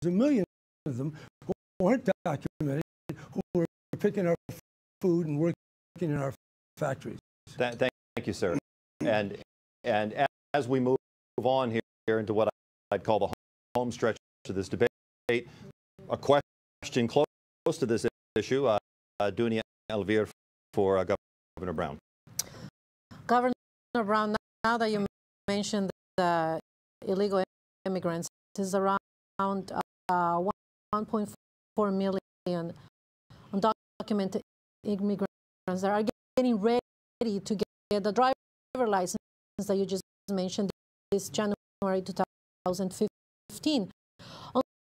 a million of them who aren't documented, who are picking our food and working in our factories. Thank you, sir. And as we move on here into what I'd call the home stretch of this debate, a question close to this issue, Dunia Elvir for Governor Brown. Governor Brown, now that you mentioned the illegal immigrants, is around 1.4 million undocumented immigrants that are getting ready to get the driver license that you just mentioned this January 2015.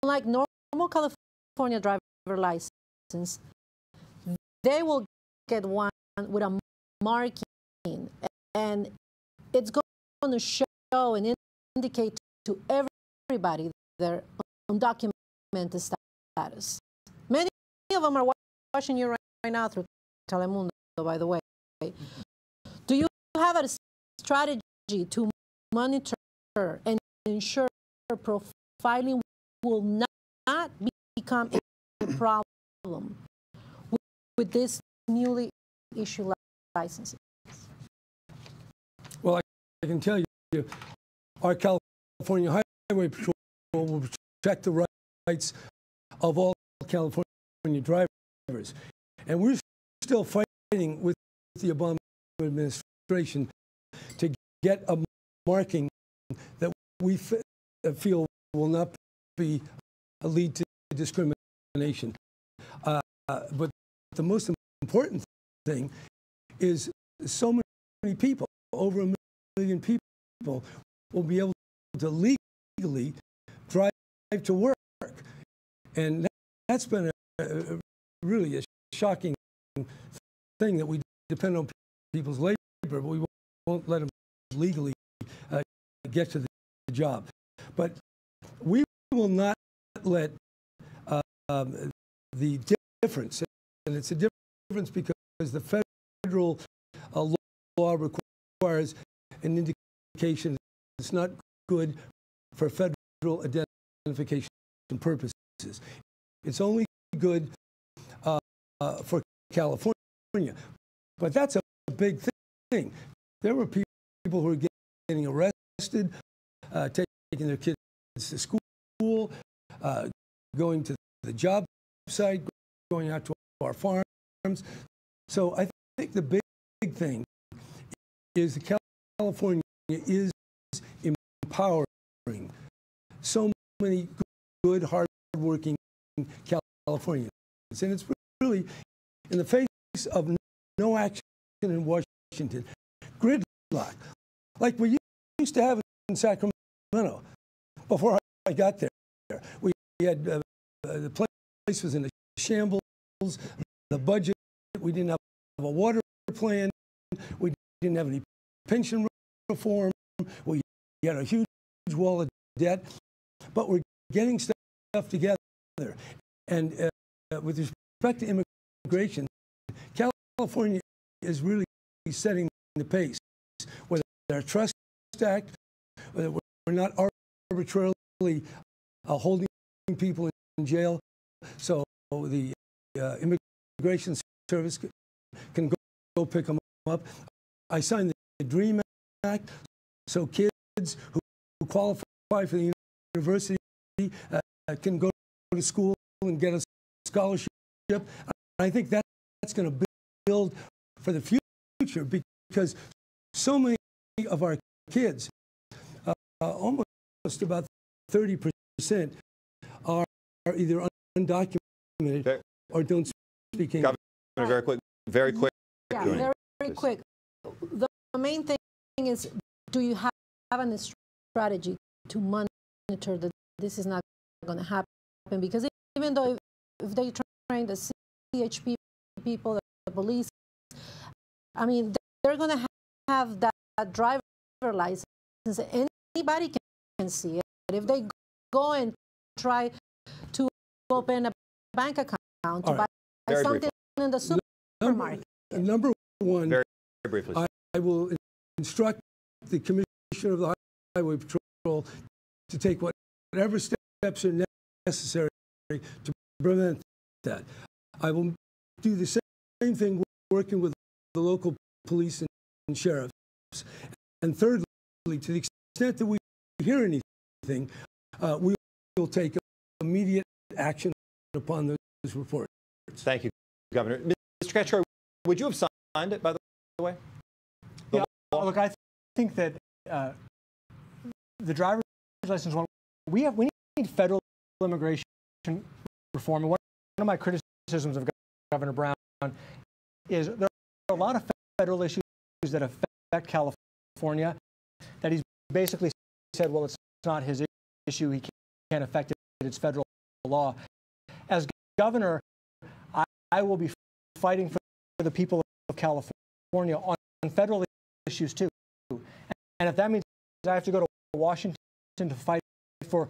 Unlike normal California driver license, they will get one with a marking, and it's going to show and indicate to everybody their undocumented status. Many of them are watching you right now through Telemundo, by the way. Do you have a strategy to monitor and ensure profiling will not become a problem with this newly issued licenses? Well, I can tell you, our California Highway Patrol will protect the rights of all California drivers. And we're still fighting with the Obama administration to get a marking that we feel will not be a lead to discrimination. But the most important thing is so many people, over 1 million people, will be able to legally drive to work. And that's been really a shocking thing, that we depend on people's labor, but we won't let them legally get to the job. But we will not let the difference, and it's a difference because the federal law requires an indication it's not good for federal identification purposes. It's only good for California. But that's a big thing. There were people who were getting arrested, taking their kids to school, going to the job site, going out to our farms. So I think the big thing is that California is empowering so many good, hard-working Californians. And it's really, in the face of no action in Washington, gridlock, like we used to have in Sacramento before I got there. We had the place was in a shambles, the budget, we didn't have a water plan, we didn't have any pension reform, we had a huge wall of debt, but we're getting stuff together. And with respect to immigration, California is really setting the pace. Whether our Trust Act, whether we're not arbitrarily holding people in jail, so the Immigration Service can go pick them up. I signed the DREAM Act, so kids who qualify for the university can go to school and get a scholarship. I think that's going to build for the future, because so many of our kids, almost about 30%, are either undocumented or don't speak English. Governor, very quick. Yeah, very quick. The main thing is, do you have a strategy to monitor that this is not going to happen? Because even though if they train the CHP people, the police, I mean, they're going to have that driver license. Anybody can see it. If they go and try to open a bank account to buy something in the supermarket. Number one, very briefly, I will instruct the Commissioner of the Highway Patrol to take whatever steps are necessary to prevent that. I will do the same thing working with the local police and sheriffs. And thirdly, to the extent that we hear anything, we will take immediate action upon those reports. Thank you, Governor. Mr. Kashkari, would you have signed it, by the way? Yeah, look, I think that the driver's license one, we need federal immigration reform. And one of my criticisms of Governor Brown is there are a lot of federal issues that affect California that he's basically said, well, it's not his issue, he can't affect it, it's federal law. As governor, I will be fighting for the people of California on federal issues too. And if that means I have to go to Washington to fight for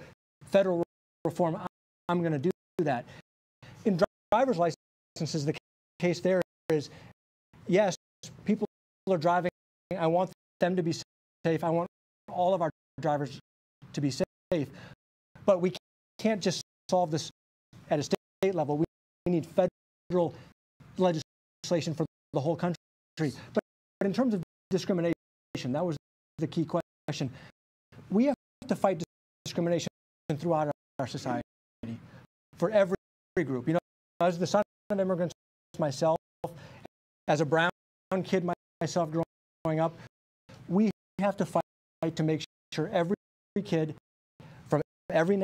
federal reform, I'm going to do that. In driver's licenses, the case there is, yes, people are driving. I want them to be safe. I want all of our drivers to be safe. But we can't just solve this at a state level. We need federal legislation for the whole country. But in terms of discrimination, that was the key question. We have to fight discrimination throughout our society for every group. You know, as the son of immigrants myself, as a brown kid myself growing up, we have to fight to make sure every kid from every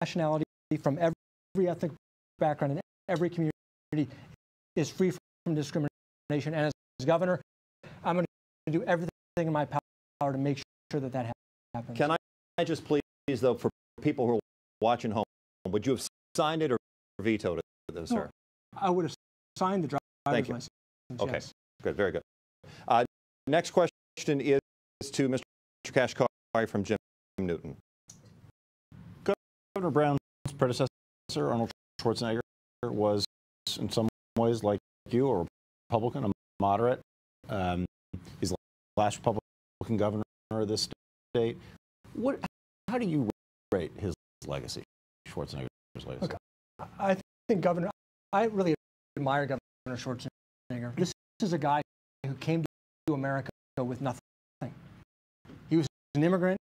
nationality, from every ethnic background, and every community is free from discrimination. And as governor, I'm going to do everything in my power to make sure that that happens. Can I just please, though, for people who are watching home, would you have signed it or vetoed it, though, sir? I would have signed the driver's license. Okay, yes. Good, very good. Next question is to Mr. Kashkari from Jim Newton. Governor Brown's predecessor, Arnold Schwarzenegger, was in some ways like you, a Republican, a moderate. He's the last Republican governor of this state. How do you rate his legacy, Schwarzenegger's legacy? Okay. I think I really admire Governor Schwarzenegger. This is a guy who came to America with nothing. He was an immigrant.